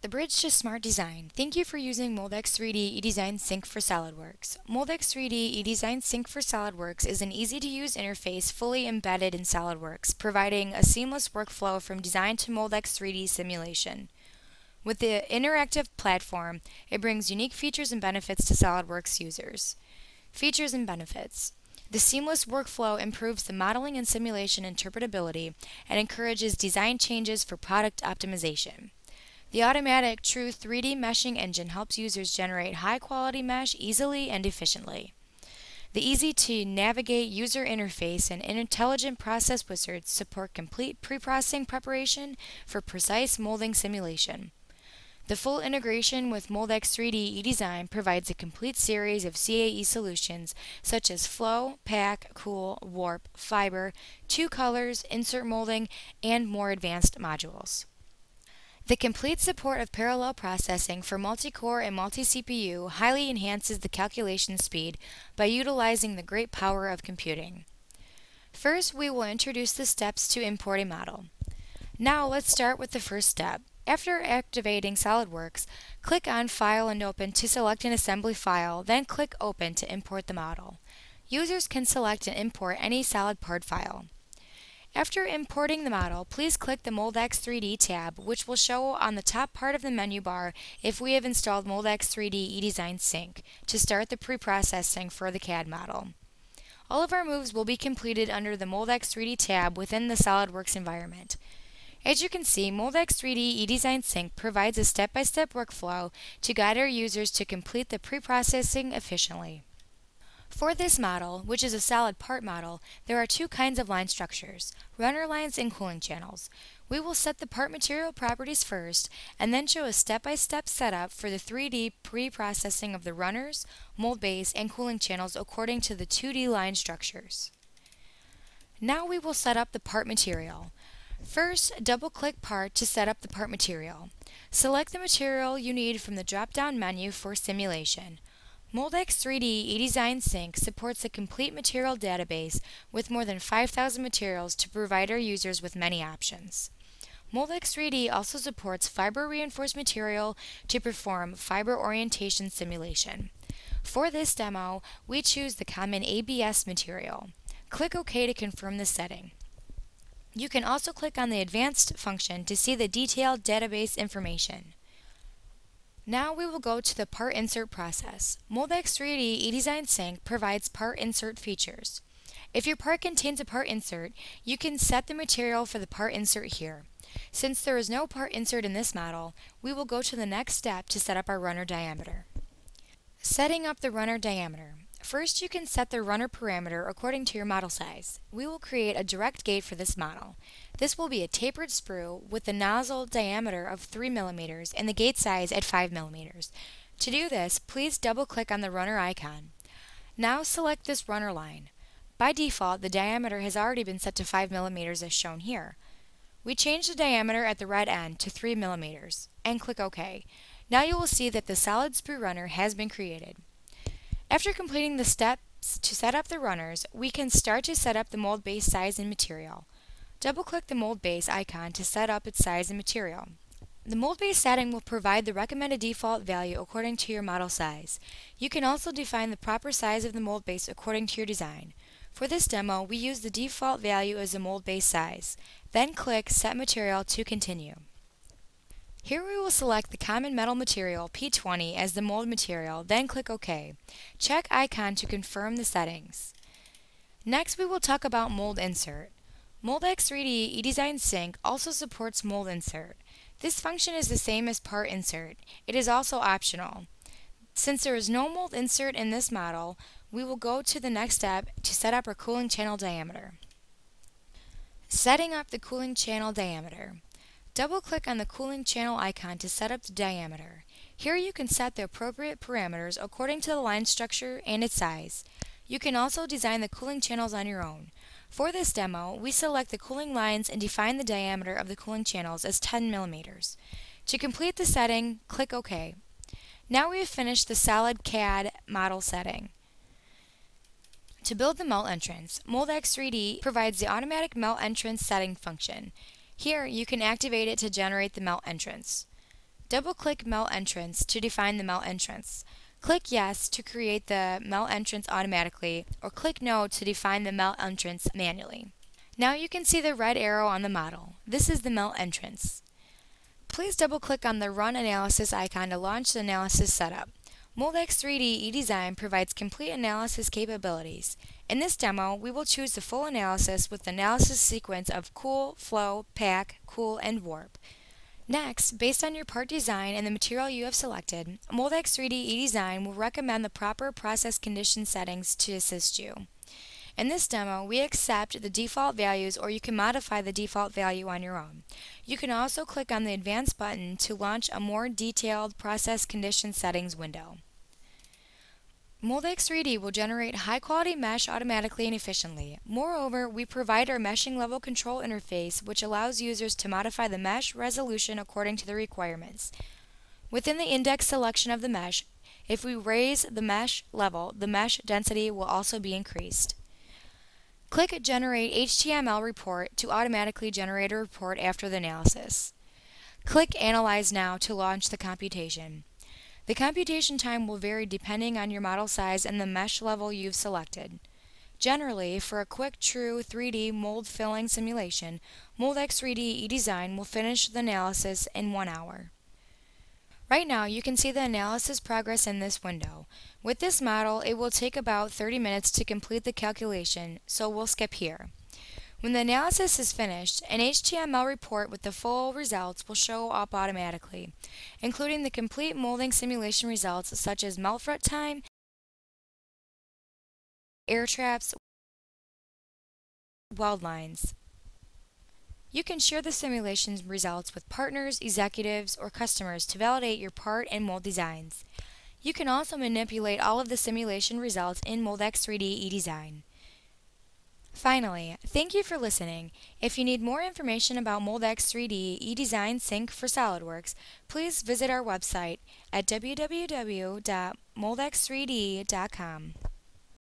The bridge to smart design. Thank you for using Moldex3D eDesignSYNC for SolidWorks. Moldex3D eDesignSYNC for SolidWorks is an easy-to-use interface fully embedded in SolidWorks, providing a seamless workflow from design to Moldex3D simulation. With the interactive platform, it brings unique features and benefits to SolidWorks users. Features and benefits. The seamless workflow improves the modeling and simulation interpretability and encourages design changes for product optimization. The automatic true 3D meshing engine helps users generate high-quality mesh easily and efficiently. The easy-to-navigate user interface and intelligent process wizards support complete pre-processing preparation for precise molding simulation. The full integration with Moldex3D eDesign provides a complete series of CAE solutions such as flow, pack, cool, warp, fiber, two colors, insert molding, and more advanced modules. The complete support of parallel processing for multi-core and multi-CPU highly enhances the calculation speed by utilizing the great power of computing. First, we will introduce the steps to import a model. Now let's start with the first step. After activating SolidWorks, click on File and Open to select an assembly file, then click Open to import the model. Users can select and import any solid part file. After importing the model, please click the Moldex3D tab, which will show on the top part of the menu bar if we have installed Moldex3D eDesignSYNC to start the pre-processing for the CAD model. All of our moves will be completed under the Moldex3D tab within the SolidWorks environment. As you can see, Moldex3D eDesignSYNC provides a step-by-step workflow to guide our users to complete the pre-processing efficiently. For this model, which is a solid part model, there are two kinds of line structures, runner lines and cooling channels. We will set the part material properties first, and then show a step-by-step setup for the 3D pre-processing of the runners, mold base, and cooling channels according to the 2D line structures. Now we will set up the part material. First, double-click Part to set up the part material. Select the material you need from the drop-down menu for simulation. Moldex3D eDesignSYNC supports a complete material database with more than 5,000 materials to provide our users with many options. Moldex3D also supports fiber-reinforced material to perform fiber orientation simulation. For this demo, we choose the common ABS material. Click OK to confirm the setting. You can also click on the Advanced function to see the detailed database information. Now we will go to the part insert process. Moldex3D eDesignSYNC provides part insert features. If your part contains a part insert, you can set the material for the part insert here. Since there is no part insert in this model, we will go to the next step to set up our runner diameter. Setting up the runner diameter. First, you can set the runner parameter according to your model size. We will create a direct gate for this model. This will be a tapered sprue with the nozzle diameter of 3 mm and the gate size at 5 mm. To do this, please double-click on the runner icon. Now select this runner line. By default, the diameter has already been set to 5 mm as shown here. We change the diameter at the red end to 3 mm and click OK. Now you will see that the solid sprue runner has been created. After completing the steps to set up the runners, we can start to set up the mold base size and material. Double-click the mold base icon to set up its size and material. The mold base setting will provide the recommended default value according to your model size. You can also define the proper size of the mold base according to your design. For this demo, we use the default value as the mold base size. Then click Set Material to continue. Here we will select the common metal material P20 as the mold material, then click OK. Check icon to confirm the settings. Next we will talk about mold insert. Moldex3D eDesignSYNC also supports mold insert. This function is the same as part insert. It is also optional. Since there is no mold insert in this model, we will go to the next step to set up our cooling channel diameter. Setting up the cooling channel diameter. Double-click on the cooling channel icon to set up the diameter. Here you can set the appropriate parameters according to the line structure and its size. You can also design the cooling channels on your own. For this demo, we select the cooling lines and define the diameter of the cooling channels as 10 mm. To complete the setting, click OK. Now we have finished the solid CAD model setting. To build the melt entrance, Moldex3D provides the automatic melt entrance setting function. Here, you can activate it to generate the melt entrance. Double-click Melt Entrance to define the melt entrance. Click Yes to create the melt entrance automatically, or click No to define the melt entrance manually. Now you can see the red arrow on the model. This is the melt entrance. Please double-click on the Run Analysis icon to launch the analysis setup. Moldex3D eDesign provides complete analysis capabilities. In this demo, we will choose the full analysis with the analysis sequence of cool, flow, pack, cool, and warp. Next, based on your part design and the material you have selected, Moldex3D eDesign will recommend the proper process condition settings to assist you. In this demo, we accept the default values, or you can modify the default value on your own. You can also click on the Advanced button to launch a more detailed process condition settings window. Moldex3D will generate high-quality mesh automatically and efficiently. Moreover, we provide our meshing level control interface, which allows users to modify the mesh resolution according to the requirements. Within the index selection of the mesh, if we raise the mesh level, the mesh density will also be increased. Click Generate HTML Report to automatically generate a report after the analysis. Click Analyze Now to launch the computation. The computation time will vary depending on your model size and the mesh level you've selected. Generally, for a quick, true 3D mold filling simulation, Moldex3D eDesign will finish the analysis in 1 hour. Right now, you can see the analysis progress in this window. With this model, it will take about 30 minutes to complete the calculation, so we'll skip here. When the analysis is finished, an HTML report with the full results will show up automatically, including the complete molding simulation results such as melt fret time, air traps, weld lines. You can share the simulation results with partners, executives, or customers to validate your part and mold designs. You can also manipulate all of the simulation results in Moldex3D eDesign. Finally, thank you for listening. If you need more information about Moldex3D eDesignSYNC for SolidWorks, please visit our website at www.moldex3d.com.